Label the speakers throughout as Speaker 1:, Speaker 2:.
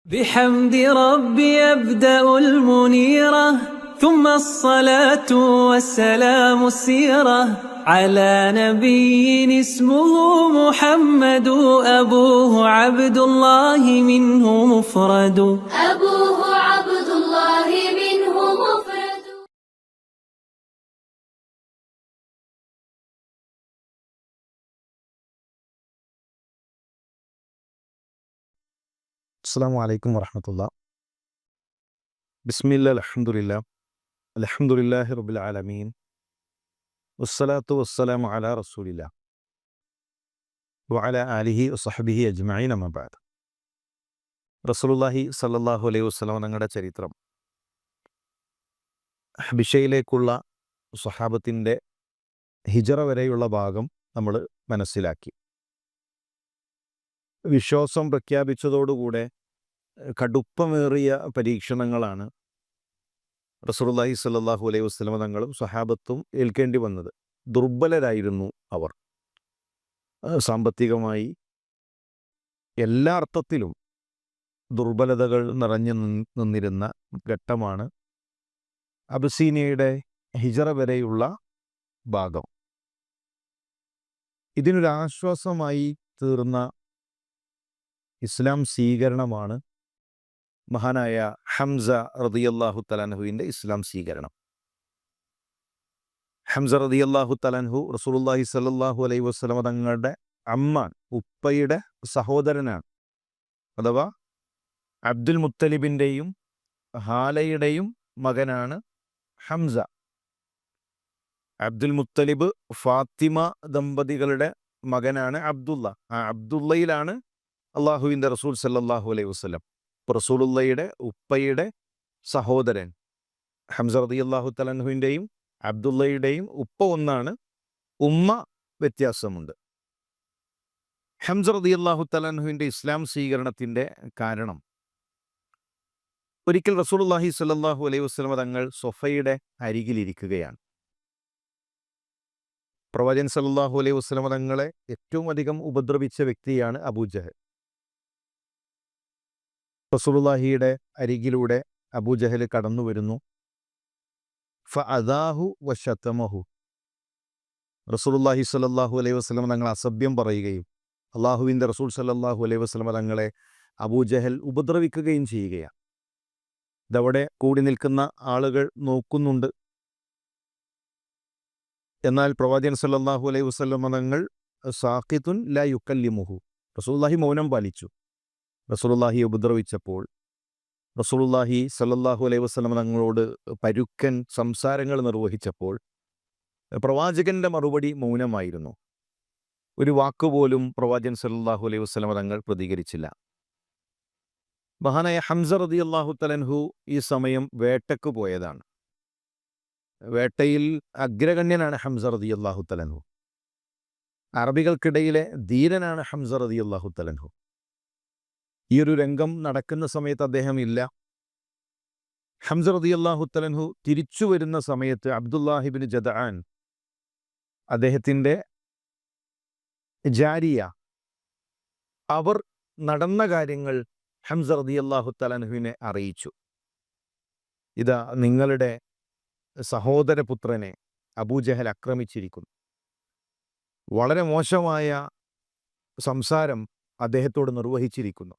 Speaker 1: بحمد ربي أبدأ المنيرة ثم الصلاة والسلام السيرة على نبي اسمه محمد أبوه عبد الله منه مفرد
Speaker 2: أبوه عبد الله منه مفرد.
Speaker 3: അസ്സലാമു അലൈക്കും വറഹ്മത്തുള്ളാഹി. ബിസ്മില്ലാ അൽഹംദുലില്ലാ അൽഹംദുലില്ലാഹി റബ്ബിൽ ആലമീൻ വസ്സലാത്തു വസ്സലാമു അലാ റസൂലില്ലാ വഅലാ ആലിഹി വസഹ്ബിഹി അജ്മഈൻ അമ്മാ ബഅദ്. റസൂലുള്ളാഹി സ്വല്ലല്ലാഹു അലൈഹി വസല്ലം തങ്ങളുടെ ചരിത്രം, ഹബിഷയിലേക്കുള്ള സ്വഹാബത്തിൻ്റെ ഹിജറ വരെയുള്ള ഭാഗം നമ്മൾ മനസ്സിലാക്കി. വിശ്വാസം പ്രഖ്യാപിച്ചതോടുകൂടെ കടുപ്പമേറിയ പരീക്ഷണങ്ങളാണ് റസൂലുള്ളാഹി സ്വല്ലല്ലാഹു അലൈഹി വസല്ലം തങ്ങളും സ്വഹാബത്തും ഏൽക്കേണ്ടി വന്നത്. ദുർബലരായിരുന്നു അവർ. സാമ്പത്തികമായി എല്ലാ അർത്ഥത്തിലും ദുർബലതകൾ നിറഞ്ഞു നിന്നിരുന്ന ഘട്ടമാണ് അബസീനിയയുടെ ഹിജറ വരെയുള്ള ഭാഗം. ഇതിനൊരാശ്വാസമായി തീർന്ന ഇസ്ലാം സ്വീകരണമാണ് മഹാനായ ഹംസ റളിയല്ലാഹു തആല അൻഹുവിൻ്റെ ഇസ്ലാം സ്വീകരണം. ഹംസ റളിയല്ലാഹു തആല അൻഹു റസൂലുള്ളാഹി സ്വല്ലല്ലാഹു അലൈഹി വസല്ലം തങ്ങളുടെ അമ്മാൻ, ഉപ്പയുടെ സഹോദരനാണ്. അഥവാ അബ്ദുൽ മുത്തലിബിൻ്റെയും ഹാലയുടെയും മകനാണ് ഹംസ. അബ്ദുൽ മുത്തലിബ് ഫാത്തിമ ദമ്പതികളുടെ മകനാണ് അബ്ദുള്ള. ആ അബ്ദുള്ളയിലാണ് അള്ളാഹുവിൻ്റെ റസൂൽ സല്ലല്ലാഹു അലൈഹി വസല്ലം. റസൂലുള്ളയുടെ ഉപ്പയുടെ സഹോദരൻ ഹംസ റളിയല്ലാഹു തആല അൻഹുവിൻ്റെയും അബ്ദുള്ളയുടെയും ഉപ്പ ഒന്നാണ്, ഉമ്മ വ്യത്യാസമുണ്ട്. ഹംസ റളിയല്ലാഹു തആല അൻഹുവിൻ്റെ ഇസ്ലാം സ്വീകരണത്തിൻ്റെ കാരണം, ഒരിക്കൽ റസൂലുള്ളാഹി സ്വല്ലല്ലാഹു അലൈഹി വസല്ലം തങ്ങൾ സൊഫയുടെ അരികിലിരിക്കുകയാണ്. പ്രവാചകൻ സല്ലല്ലാഹു അലൈഹി വസല്ലം തങ്ങളെ ഏറ്റവും അധികം ഉപദ്രവിച്ച വ്യക്തിയാണ് അബൂജഹൽ. റസൂലുള്ളാഹിയുടെ അരികിലൂടെ അബൂജഹൽ കടന്നു വരുന്നു. ഫഅദാഹു വശതമഹു. റസൂലുള്ളാഹി സ്വല്ലല്ലാഹു അലൈഹി വസല്ലം തങ്ങൾ അസഭ്യം പറയുകയും അള്ളാഹുവിൻ്റെ റസൂൽ സല്ലല്ലാഹു അലൈഹി വസല്ലം തങ്ങളെ അബൂജഹൽ ഉപദ്രവിക്കുകയും ചെയ്യുകയാണ്. ഇതവിടെ കൂടി നിൽക്കുന്ന ആളുകൾ നോക്കുന്നുണ്ട്. എന്നാൽ പ്രവാചകൻ സല്ലല്ലാഹു അലൈഹി വസല്ലം തങ്ങൾ സാഖിതുൻ ലാ യുകല്ലിമുഹു. റസൂലുള്ളാഹി മൗനം പാലിച്ചു. റസൂലുള്ളാഹിയെ ഉപദ്രവിച്ചപ്പോൾ റസൂലുള്ളാഹി സല്ലല്ലാഹു അലൈഹി വസല്ലം തങ്ങളോട് പരുക്കൻ സംസാരങ്ങൾ നിർവഹിച്ചപ്പോൾ പ്രവാചകന്റെ മറുപടി മൗനമായിരുന്നു. ഒരു വാക്കുപോലും പ്രവാചകൻ സല്ലല്ലാഹു അലൈഹി വസല്ലം തങ്ങൾ പ്രതികരിച്ചില്ല. മഹാനായ ഹംസ റളിയല്ലാഹു തആല അൻഹു ഈ സമയം വേട്ടയ്ക്ക് പോയതാണ്. വേട്ടയിൽ അഗ്രഗണ്യനാണ് ഹംസ റളിയല്ലാഹു തആല അൻഹു. അറബികൾക്കിടയിലെ ധീരനാണ് ഹംസ റളിയല്ലാഹു തആല അൻഹു. ഈ ഒരു രംഗം നടക്കുന്ന സമയത്ത് അദ്ദേഹം ഇല്ല. ഹംസ റളിയല്ലാഹു തആല അൻഹു തിരിച്ചു വരുന്ന സമയത്ത് അബ്ദുല്ലാഹി ഇബ്നു ജദആൻ, അദ്ദേഹത്തിൻ്റെ ജാരിയ, അവർ നടന്ന കാര്യങ്ങൾ ഹംസ റളിയല്ലാഹു തആല അൻഹുവിനെ അറിയിച്ചു. ഇതാ നിങ്ങളുടെ സഹോദരപുത്രനെ അബൂജഹൽ ആക്രമിച്ചിരിക്കുന്നു. വളരെ മോശമായ സംസാരം അദ്ദേഹത്തോട് നിർവഹിച്ചിരിക്കുന്നു.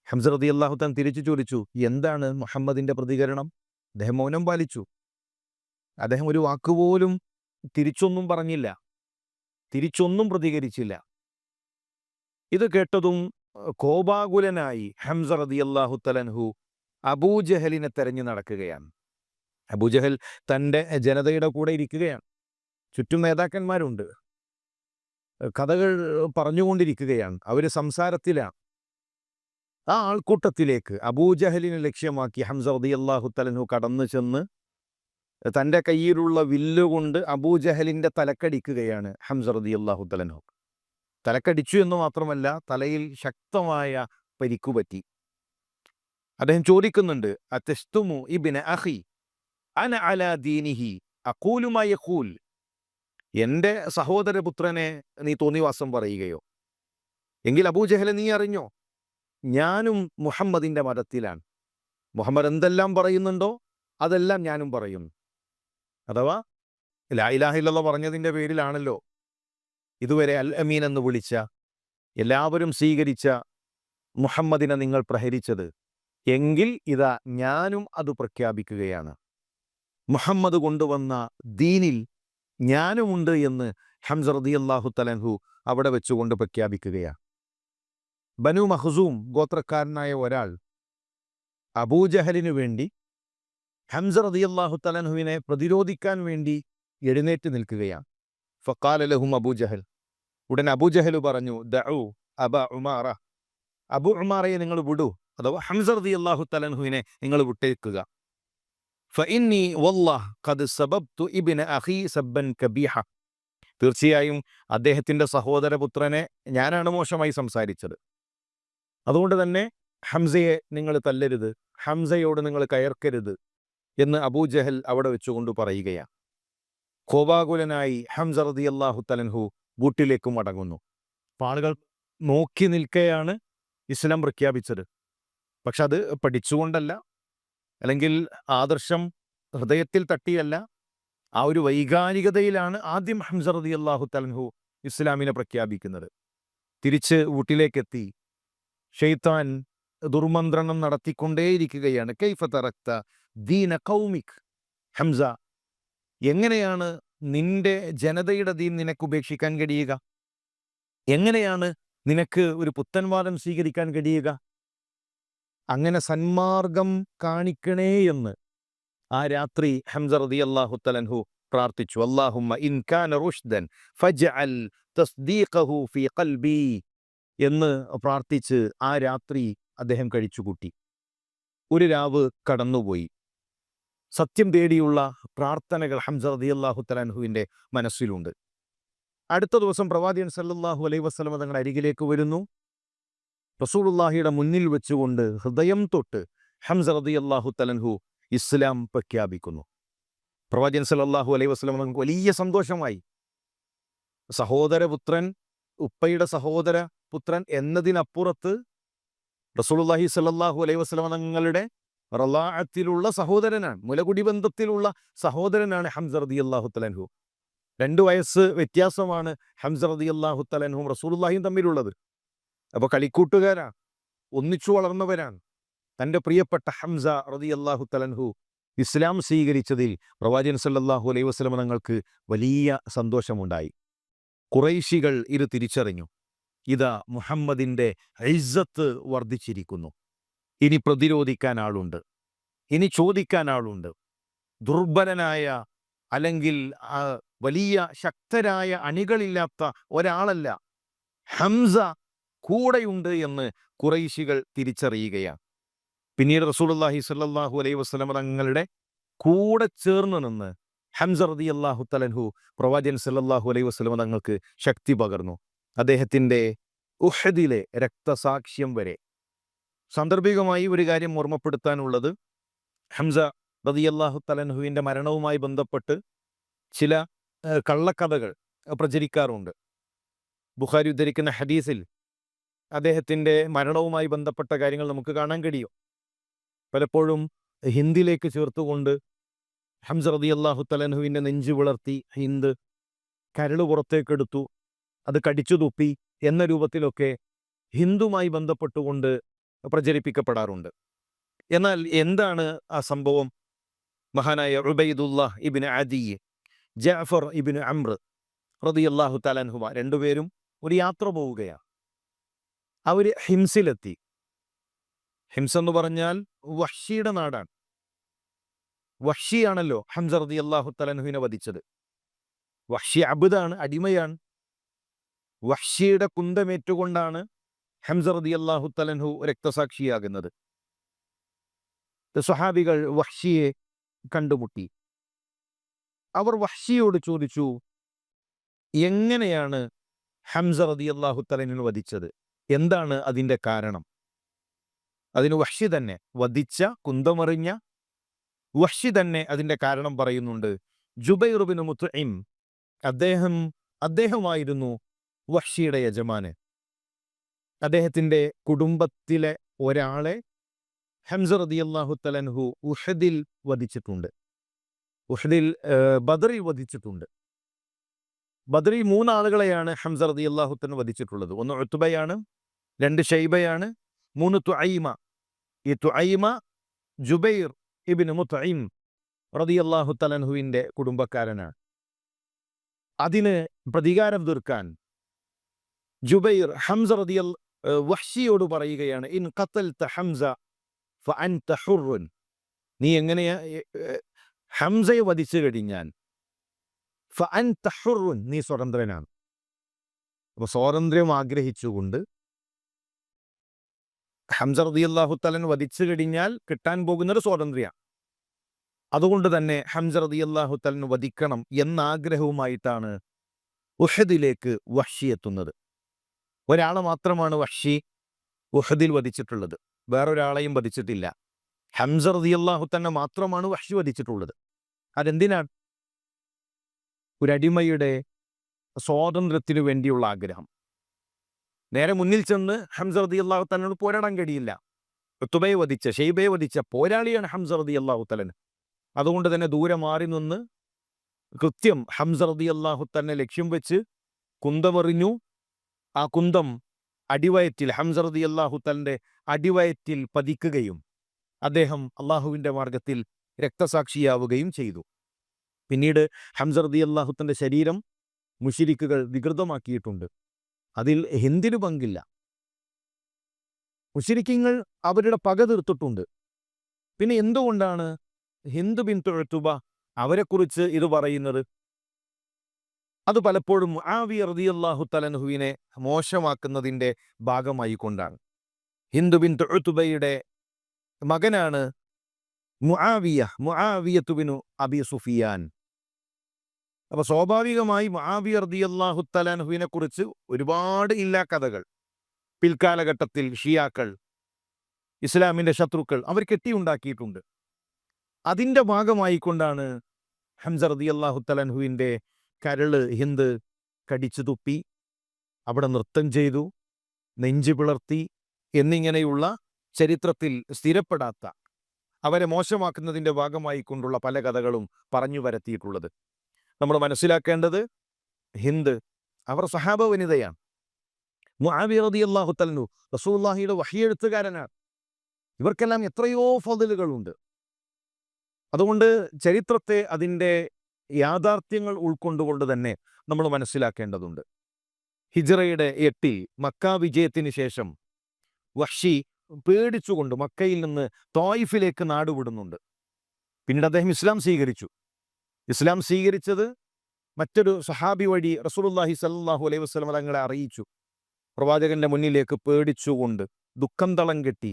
Speaker 3: ഹംസ റളിയല്ലാഹു തആല തിരിച്ചു ചോദിച്ചു, എന്താണ് മുഹമ്മദിൻ്റെ പ്രതികരണം? അദ്ദേഹം മൗനം പാലിച്ചു. അദ്ദേഹം ഒരു വാക്കുപോലും തിരിച്ചൊന്നും പറഞ്ഞില്ല, തിരിച്ചൊന്നും പ്രതികരിച്ചില്ല. ഇത് കേട്ടതും കോപാകുലനായി ഹംസ റളിയല്ലാഹു തആല അൻഹു അബൂജഹലിനെ തെരഞ്ഞു നടക്കുകയാണ്. അബൂജഹൽ തൻ്റെ ജനതയുടെ കൂടെ ഇരിക്കുകയാണ്. ചുറ്റും നേതാക്കന്മാരുണ്ട്, കഥകൾ പറഞ്ഞുകൊണ്ടിരിക്കുകയാണ്, അവർ സംസാരത്തിലാണ്. ആ ആൾക്കൂട്ടത്തിലേക്ക് അബൂജഹലിനെ ലക്ഷ്യമാക്കി ഹംസ റളിയല്ലാഹു തആല അൻഹു കടന്നു ചെന്ന് തൻ്റെ കയ്യിലുള്ള വില്ലുകൊണ്ട് അബൂജഹലിൻ്റെ തലക്കടിക്കുകയാണ് ഹംസ റളിയല്ലാഹു തആല അൻഹു. തലക്കടിച്ചു എന്ന് മാത്രമല്ല, തലയിൽ ശക്തമായ പരിക്കുപറ്റി. അദ്ദേഹം ചോദിക്കുന്നുണ്ട്, അതസ്തുമു ഇബ്ന അഖി അന അലാ ദീനിഹി അഖൂലു മാ യഖൂൽ. എൻ്റെ സഹോദരപുത്രനെ നീ തോന്നിവാസം പറയുകയോ? എങ്കിൽ അബൂജഹൽ നീ അറിഞ്ഞോ, ഞാനും മുഹമ്മദിൻ്റെ മതത്തിലാണ്. മുഹമ്മദ് എന്തെല്ലാം പറയുന്നുണ്ടോ അതെല്ലാം ഞാനും പറയുന്നു. അഥവാ ലാ ഇലാഹ ഇല്ലല്ലാഹ് പറഞ്ഞതിൻ്റെ പേരിലാണല്ലോ ഇതുവരെ അൽ അമീൻ എന്ന് വിളിച്ച, എല്ലാവരും സ്വീകരിച്ച മുഹമ്മദിനെ നിങ്ങൾ പ്രഹരിച്ചത്. എങ്കിൽ ഇതാ ഞാനും അത് പ്രഖ്യാപിക്കുകയാണ്. മുഹമ്മദ് കൊണ്ടുവന്ന ദീനിൽ ഞാനുമുണ്ട് എന്ന് ഹംസ റളിയല്ലാഹു തആല അൻഹു അവിടെ വെച്ചുകൊണ്ട് പ്രഖ്യാപിക്കുകയാണ്. ബനു മഖ്സൂം ഗോത്രക്കാരനായ ഒരാൾ അബൂജഹലിനു വേണ്ടി ഹംസ റളിയല്ലാഹു തആല അൻഹുവിനെ പ്രതിരോധിക്കാൻ വേണ്ടി എഴുന്നേറ്റ് നിൽക്കുകയാണ്. ഫഖാല ലഹും അബൂജഹൽ, ഉടൻ അബൂജഹൽ പറഞ്ഞു, ദഉ അബാ ഉമാറ, അബു ഉമാറയെ നിങ്ങൾ വിടൂ, അഥവാ ഹംസ റളിയല്ലാഹു തആല അൻഹുവിനെ നിങ്ങൾ വിട്ടേക്കുക. ഫഇന്നി വല്ലാഹ് ഖദ് സബബ്തു ഇബ്ന അഖി സബ്ബൻ കബീഹ, തീർച്ചയായും അദ്ദേഹത്തിൻ്റെ സഹോദരപുത്രനെ ഞാനാണ് മോശമായി സംസാരിച്ചത്. അതുകൊണ്ട് തന്നെ ഹംസയെ നിങ്ങൾ തല്ലരുത്, ഹംസയോട് നിങ്ങൾ കയർക്കരുത് എന്ന് അബൂജഹൽ അവിടെ വെച്ചുകൊണ്ട് പറയുകയാണ്. കോപാകുലനായി ഹംസ റളിയല്ലാഹു തആല അൻഹു വീട്ടിലേക്ക് മടങ്ങുന്നു. ആളുകൾ നോക്കി നിൽക്കെയാണ് ഇസ്ലാം പ്രഖ്യാപിച്ചത്. പക്ഷെ അത് പഠിച്ചുകൊണ്ടല്ല, അല്ലെങ്കിൽ ആദർശം ഹൃദയത്തിൽ തട്ടിയല്ല, ആ ഒരു വൈകാരികതയിലാണ് ആദ്യം ഹംസ റളിയല്ലാഹു തആല അൻഹു ഇസ്ലാമിനെ പ്രഖ്യാപിക്കുന്നത്. തിരിച്ച് വീട്ടിലേക്കെത്തി ശൈത്താൻ ദുർമന്ത്രണം നടത്തിക്കൊണ്ടേയിരിക്കുകയാണ്. കൈഫ തറക്ത ദീന കൗമിക്, ഹംസ, എങ്ങനെയാണ് നിന്റെ ജനതയുടെ ദീൻ നിനക്ക് ഉപേക്ഷിക്കാൻ കഴിയുക? എങ്ങനെയാണ് നിനക്ക് ഒരു പുത്തൻവാദം സ്വീകരിക്കാൻ കഴിയുക? അങ്ങനെ സന്മാർഗം കാണിക്കണേ എന്ന് ആ രാത്രി ഹംസ റളിയല്ലാഹു തആല അൻഹു പ്രാർത്ഥിച്ചു. അല്ലാഹുമ്മ ഇൻ കാന റുഷ്ദൻ ഫജ്അൽ തസ്ദീഖഹു ഫീ ഖൽബി എന്ന് പ്രാർത്ഥിച്ച് ആ രാത്രി അദ്ദേഹം കഴിച്ചുകൂട്ടി. ഒരു രാവ് കടന്നുപോയി. സത്യം തേടിയുള്ള പ്രാർത്ഥനകൾ ഹംസ റളിയല്ലാഹു തആല അൻഹുവിൻ്റെ മനസ്സിലുണ്ട്. അടുത്ത ദിവസം പ്രവാചകൻ സല്ലല്ലാഹു അലൈഹി വസല്ലം തങ്ങളുടെ അരികിലേക്ക് വരുന്നു. റസൂലുള്ളാഹിയുടെ മുന്നിൽ വെച്ചുകൊണ്ട് ഹൃദയം തൊട്ട് ഹംസ റളിയല്ലാഹു തആല അൻഹു ഇസ്ലാം പ്രഖ്യാപിക്കുന്നു. പ്രവാചകൻ സല്ലല്ലാഹു അലൈഹി വസല്ലം തങ്ങൾക്ക് വലിയ സന്തോഷമായി. സഹോദരപുത്രൻ, ഉപ്പയുടെ സഹോദരപുത്രൻ എന്നതിനപ്പുറത്ത് റസൂലുള്ളാഹി സല്ലല്ലാഹു അലൈഹി വസല്ലം തങ്ങളുടെ റളാഅത്തിലുള്ള സഹോദരനാണ്, മുലകുടി ബന്ധത്തിലുള്ള സഹോദരനാണ് ഹംസ റളിയല്ലാഹു തആല അൻഹു. 2 വയസ്സ് വ്യത്യാസമാണ് ഹംസ റളിയല്ലാഹു തആല അൻഹും റസൂലുള്ളാഹിയും തമ്മിലുള്ളത്. അപ്പോൾ കളിക്കൂട്ടുകാരാണ്, ഒന്നിച്ചു വളർന്നവരാണ്. തൻ്റെ പ്രിയപ്പെട്ട ഹംസ റളിയല്ലാഹു തആല അൻഹു ഇസ്ലാം സ്വീകരിച്ചതിൽ പ്രവാചകൻ സല്ലല്ലാഹു അലൈഹി വസല്ലം തങ്ങൾക്ക് വലിയ സന്തോഷമുണ്ടായി. ഖുറൈശികൾ ഇത് തിരിച്ചറിഞ്ഞു. ഇതാ മുഹമ്മദിൻ്റെ ഇസ്സത്ത് വർദ്ധിച്ചിരിക്കുന്നു. ഇനി പ്രതിരോധിക്കാൻ ആളുണ്ട്, ഇനി ചോദിക്കാൻ ആളുണ്ട്. ദുർബലനായ, അല്ലെങ്കിൽ വലിയ ശക്തരായ അണികളില്ലാത്ത ഒരാളല്ല, ഹംസ കൂടെയുണ്ട് എന്ന് ഖുറൈശികൾ തിരിച്ചറിയുകയാണ്. പിന്നീട് റസൂലുള്ളാഹി സ്വല്ലല്ലാഹു അലൈഹി വസല്ലം തങ്ങളുടെ കൂടെ ചേർന്ന് നിന്ന് ഹംസ റളിയല്ലാഹു തആല അൻഹു പ്രവാചകൻ സല്ലല്ലാഹു അലൈഹി വസല്ലം തങ്ങൾക്ക് ശക്തി പകർന്നു. അദ്ദേഹത്തിൻ്റെ ഉഹദിലെ രക്തസാക്ഷ്യം വരെ. സാന്ദർഭികമായി ഒരു കാര്യം ഓർമ്മപ്പെടുത്താനുള്ളത്, ഹംസ റളിയല്ലാഹു തആല അൻഹുവിൻ്റെ മരണവുമായി ബന്ധപ്പെട്ട് ചില കള്ളക്കഥകൾ പ്രചരിക്കാറുണ്ട്. ബുഖാരി ഉദ്ധരിക്കുന്ന ഹദീസിൽ അദ്ദേഹത്തിൻ്റെ മരണവുമായി ബന്ധപ്പെട്ട കാര്യങ്ങൾ നമുക്ക് കാണാൻ കഴിയും. പലപ്പോഴും ഹിന്ദിലേക്ക് ചേർത്തുകൊണ്ട് ഹംസ റളിയല്ലാഹു തആല അൻഹുവിൻ്റെ നെഞ്ചു വിളർത്തി ഹിന്ദ് കരൾ പുറത്തേക്കെടുത്തു, അത് കടിച്ചു തുപ്പി എന്ന രൂപത്തിലൊക്കെ ഹിന്ദുമായി ബന്ധപ്പെട്ടുകൊണ്ട് പ്രചരിപ്പിക്കപ്പെടാറുണ്ട്. എന്നാൽ എന്താണ് ആ സംഭവം? മഹാനായ ഉബൈദുല്ലാഹ് ഇബ്നു അദി, ജഅഫർ ഇബ്നു അംർ റളിയല്ലാഹു തആല അൻഹുമ രണ്ടുപേരും ഒരു യാത്ര പോവുകയാണ്. അവർ ഹിംസിലെത്തി. ഹിംസ് എന്ന് പറഞ്ഞാൽ വഹ്ഷിയുടെ നാടാണ്. വഹ്ഷിയാണല്ലോ ഹംസ റളിയല്ലാഹു തആല അൻഹുവിനെ വധിച്ചത്. വഹ്ഷി അബ്ദാണ്, അടിമയാണ്. വഹ്ഷിയുടെ കുന്തമേറ്റുകൊണ്ടാണ് ഹംസ റളിയല്ലാഹു തആല അൻഹു രക്തസാക്ഷിയാകുന്നത്. സ്വഹാബികൾ വഹ്ഷിയെ കണ്ടുമുട്ടി. അവർ വഹ്ഷിയോട് ചോദിച്ചു, എങ്ങനെയാണ് ഹംസ റളിയല്ലാഹു തആല അൻഹു വധിച്ചത്? എന്താണ് അതിൻ്റെ കാരണം? അതിന് വഹ്ഷി തന്നെ, വധിച്ച കുന്തമെറിഞ്ഞ വഹ്ഷി തന്നെ അതിൻ്റെ കാരണം പറയുന്നുണ്ട്. ജുബൈർ ഇബ്നു മുത്ഇം, അദ്ദേഹമായിരുന്നു വഹ്ഷിയുടെ യജമാനൻ. അദ്ദേഹത്തിൻ്റെ കുടുംബത്തിലെ ഒരാളെ ഹംസ റളിയല്ലാഹു തആല അൻഹു ഉഹദിൽ വധിച്ചിട്ടുണ്ട്. ഉഹദിൽ ബദറിൽ വധിച്ചിട്ടുണ്ട്. ബദറിൽ 3 ആളുകളെയാണ് ഹംസ റളിയല്ലാഹു തആല വധിച്ചിട്ടുള്ളത്. 1 ഉത്ബയാണ്, 2 ഷൈബയാണ്, 3 തുഐമ. ഈ തുഐമ ജുബൈർ ഇബ്നു മുത്ഇം റളിയല്ലാഹു തആല അൻഹുവിൻ്റെ കുടുംബക്കാരനാണ്. അതിന് പ്രതികാരം തീർക്കാൻ ജുബൈർ വഹ്ശിയോട് പറയുകയാണ്, ഇൻ ഖതൽത ഹംസ ഫഅൻത ഹുർറുൻ. നീ എങ്ങനെയാ ഹംസയെ വധിച്ചു കഴിഞ്ഞാൽ ഫഅൻത ഹുർറുൻ, നീ സ്വതന്ത്രനാണ്. അപ്പോൾ സ്വാതന്ത്ര്യം ആഗ്രഹിച്ചുകൊണ്ട് ഹംസ റളിയല്ലാഹു തആല വധിച്ചു കഴിഞ്ഞാൽ കിട്ടാൻ പോകുന്നത് സ്വാതന്ത്ര്യമാണ്. അതുകൊണ്ട് തന്നെ ഹംസ റളിയല്ലാഹു തആല വധിക്കണം എന്ന ആഗ്രഹവുമായിട്ടാണ് ഉഹദിലേക്ക് വഹ്ശി എത്തുന്നത്. ഒരാളെ മാത്രമാണ് വഹ്ശി ഉഹദിൽ വധിച്ചിട്ടുള്ളത്, വേറൊരാളെയും വധിച്ചിട്ടില്ല. ഹംസ റളിയല്ലാഹു തആല മാത്രമാണ് വഹ്ശി വധിച്ചിട്ടുള്ളത്. അതെന്തിനാണ്? ഒരടിമയുടെ സ്വാതന്ത്ര്യത്തിനു വേണ്ടിയുള്ള ആഗ്രഹം. നേരെ മുന്നിൽ ചെന്ന് ഹംസ റളിയല്ലാഹു തആലയോട് പോരാടാൻ കഴിയില്ല. ഉത്ബയെ വധിച്ച, ഷൈബയെ വധിച്ച പോരാളിയാണ് ഹംസ റളിയല്ലാഹു തആല. അതുകൊണ്ട് തന്നെ ദൂരെ മാറി നിന്ന് കൃത്യം ഹംസ റളിയല്ലാഹു തആല ലക്ഷ്യം വെച്ച് കുന്തമെറിഞ്ഞു. ആ കുന്തം അടിവയറ്റിൽ, ഹംസ റളിയല്ലാഹു തആലയുടെ അടിവയറ്റിൽ പതിക്കുകയും അദ്ദേഹം അള്ളാഹുവിൻ്റെ മാർഗത്തിൽ രക്തസാക്ഷിയാവുകയും ചെയ്തു. പിന്നീട് ഹംസ റളിയല്ലാഹു തആലയുടെ ശരീരം മുശ്രിക്കുകൾ വികൃതമാക്കിയിട്ടുണ്ട്. അതിൽ ഹിന്ദിന് പങ്കില്ല. മുശ്രിക്കുകൾ അവരുടെ പക തീർത്തിട്ടുണ്ട്. പിന്നെ എന്തുകൊണ്ടാണ് ഹിന്ദ് ബിൻത് ഉത്ബ അവരെക്കുറിച്ച് ഇത് പറയുന്നത്? അത് പലപ്പോഴും മുആവിയ റളിയല്ലാഹു തആല അൻഹുവിനെ മോശമാക്കുന്നതിൻ്റെ ഭാഗമായി കൊണ്ടാണ്. ഹിന്ദ് ബിൻത് ഉത്ബയുടെ മകനാണ് മുആവിയത്തു ബിനു അബി സുഫിയാൻ. അപ്പോൾ സ്വാഭാവികമായി മുആവിയ റളിയല്ലാഹു തആല അൻഹുവിനെ കുറിച്ച് ഒരുപാട് ഇല്ലാ കഥകൾ പിൽക്കാലഘട്ടത്തിൽ ഷിയാക്കൾ, ഇസ്ലാമിൻ്റെ ശത്രുക്കൾ അവർ കെട്ടിയുണ്ടാക്കിയിട്ടുണ്ട്. അതിൻ്റെ ഭാഗമായിക്കൊണ്ടാണ് ഹംസ റളിയല്ലാഹു തആല അൻഹുവിൻ്റെ കരള് ഹിന്ദ് കടിച്ചു തുപ്പി, അവിടെ നൃത്തം ചെയ്തു, നെഞ്ചു പിളർത്തി എന്നിങ്ങനെയുള്ള ചരിത്രത്തിൽ സ്ഥിരപ്പെടാത്ത, അവരെ മോശമാക്കുന്നതിൻ്റെ ഭാഗമായി കൊണ്ടുള്ള പല കഥകളും പറഞ്ഞു വരത്തിയിട്ടുള്ളത്. നമ്മൾ മനസ്സിലാക്കേണ്ടത്, ഹിന്ദ് അവർ സഹാബ വനിതയാണ്. മുആവിയ റളിയല്ലാഹു തആല അൻഹു റസൂലുള്ളാഹിയുടെ വഹി എഴുത്തുകാരനാണ്. ഇവർക്കെല്ലാം എത്രയോ ഫളലുകളുണ്ട്. അതുകൊണ്ട് ചരിത്രത്തെ അതിൻ്റെ യാഥാർത്ഥ്യങ്ങൾ ഉൾക്കൊണ്ടുകൊണ്ട് തന്നെ നമ്മൾ മനസ്സിലാക്കേണ്ടതുണ്ട്. ഹിജ്റയുടെ 8 മക്ക വിജയത്തിന് ശേഷം വഹ്ശി പേടിച്ചുകൊണ്ട് മക്കയിൽ നിന്ന് ത്വായിഫിലേക്ക് നാടുവിടുന്നുണ്ട്. പിന്നീട് അദ്ദേഹം ഇസ്ലാം സ്വീകരിച്ചു. ഇസ്ലാം സ്വീകരിച്ചത് മറ്റൊരു സഹാബി വഴി റസൂലുള്ളാഹി സ്വല്ലല്ലാഹു അലൈഹി വസല്ലം തങ്ങളെ അറിയിച്ചു. പ്രവാചകന്റെ മുന്നിലേക്ക് പേടിച്ചുകൊണ്ട് ദുഃഖം തളം കെട്ടി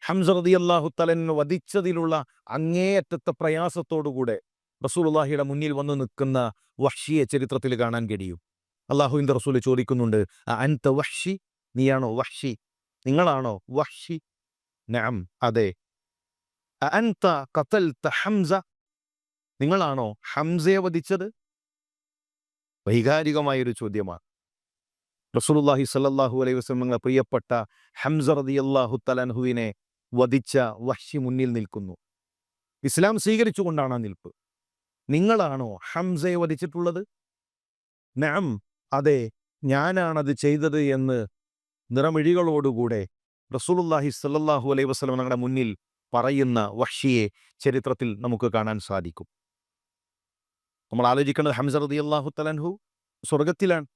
Speaker 3: ഹംസ റളിയല്ലാഹു തആല വധിച്ചതിലുള്ള അങ്ങേയറ്റത്തെ പ്രയാസത്തോടുകൂടെ റസൂലുള്ളാഹിയുടെ മുന്നിൽ വന്നു നിൽക്കുന്ന വഹ്ശിയെ ചരിത്രത്തിൽ കാണാൻ കഴിയും. അള്ളാഹുവിൻ്റെ റസൂൽ ചോദിക്കുന്നുണ്ട്, അൻത വഹ്ശി, നീയാണോ വഹ്ശി, നിങ്ങളാണോ വഹ്ശി? നഅം, അതെ. അൻത ഖതൽത ഹംസ, നിങ്ങളാണോ ഹംസയെ വധിച്ചത്? വൈകാരികമായൊരു ചോദ്യമാണ്. റസൂലുള്ളാഹി സ്വല്ലല്ലാഹു അലൈഹി വസല്ലം പ്രിയപ്പെട്ട ഹംസ റളിയല്ലാഹു തആല അൻഹുവിനെ വധിച്ച വഹ്ശി മുന്നിൽ നിൽക്കുന്നു. ഇസ്ലാം സ്വീകരിച്ചുകൊണ്ടാണ് ആ നിൽപ്പ്. നിങ്ങളാണോ ഹംസയെ വധിച്ചിട്ടുള്ളത്? നഅം, അതെ, ഞാനാണത് ചെയ്തത് എന്ന് നിറമിഴികളോടുകൂടെ റസൂലുള്ളാഹി സ്വല്ലല്ലാഹു അലൈഹി വസല്ലം ഞങ്ങളുടെ മുന്നിൽ പറയുന്ന വഹ്ശിയെ ചരിത്രത്തിൽ നമുക്ക് കാണാൻ സാധിക്കും. നമ്മൾ ആലോചിക്കേണ്ടത്, ഹംസ റളിയല്ലാഹു തആല അൻഹു സ്വർഗത്തിലാണ്.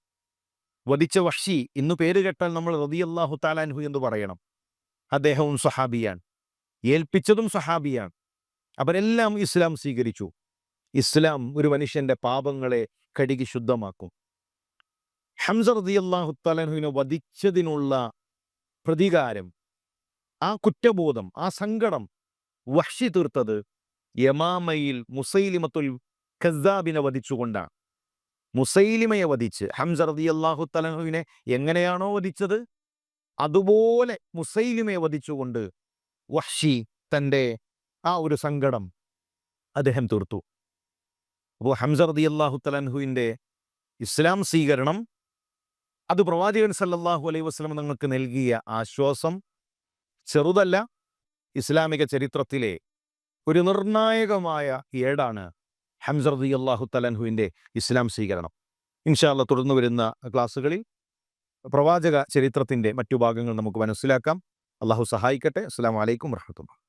Speaker 3: വധിച്ച വഹ്ശി ഇന്ന് പേര് കേട്ടാൽ നമ്മൾ റളിയല്ലാഹു തആല അൻഹു എന്ന് പറയണം. അദ്ദേഹവും സഹാബിയാണ്, ഏൽപ്പിച്ചതും സഹാബിയാണ്. അവരെല്ലാം ഇസ്ലാം സ്വീകരിച്ചു. ഇസ്ലാം ഒരു മനുഷ്യന്റെ പാപങ്ങളെ കഴുകി ശുദ്ധമാക്കും. ഹംസ റളിയല്ലാഹു തആല അൻഹുവിനെ വധിച്ചതിനുള്ള പ്രതികാരം, ആ കുറ്റബോധം, ആ സങ്കടം വഹ്ശി തീർത്തത് യമാമയിൽ മുസൈലിമത്തുൽ കസ്സാബിനെ വധിച്ചുകൊണ്ടാണ്. മുസൈലിമയെ വധിച്ച് ഹംസ റളിയല്ലാഹു തആല അൻഹുവിനെ എങ്ങനെയാണോ വധിച്ചത്, അതുപോലെ മുസൈലിമയെ വധിച്ചുകൊണ്ട് വഹ്ശി തൻ്റെ ആ ഒരു സങ്കടം അദ്ദേഹം തീർത്തു. അപ്പോൾ ഹംസ റളിയല്ലാഹു തആല അൻഹുവിൻ്റെ ഇസ്ലാം സ്വീകരണം അത് പ്രവാചകൻ സല്ലല്ലാഹു അലൈഹി വസല്ലം നിങ്ങൾക്ക് നൽകിയ ആശ്വാസം ചെറുതല്ല. ഇസ്ലാമിക ചരിത്രത്തിലെ ഒരു നിർണായകമായ ഏടാണ് ഹംസ റളിയല്ലാഹു തആല അൻഹുവിൻ്റെ ഇസ്ലാം സ്വീകരണം. ഇൻഷാ അല്ലാഹ് തുടർന്ന് വരുന്ന ക്ലാസ്സുകളിൽ പ്രവാചക ചരിത്രത്തിൻ്റെ മറ്റു ഭാഗങ്ങൾ നമുക്ക് മനസ്സിലാക്കാം. അള്ളാഹു സഹായിക്കട്ടെ. അസ്സലാമു അലൈക്കും വറഹ്മത്തുള്ളാഹി.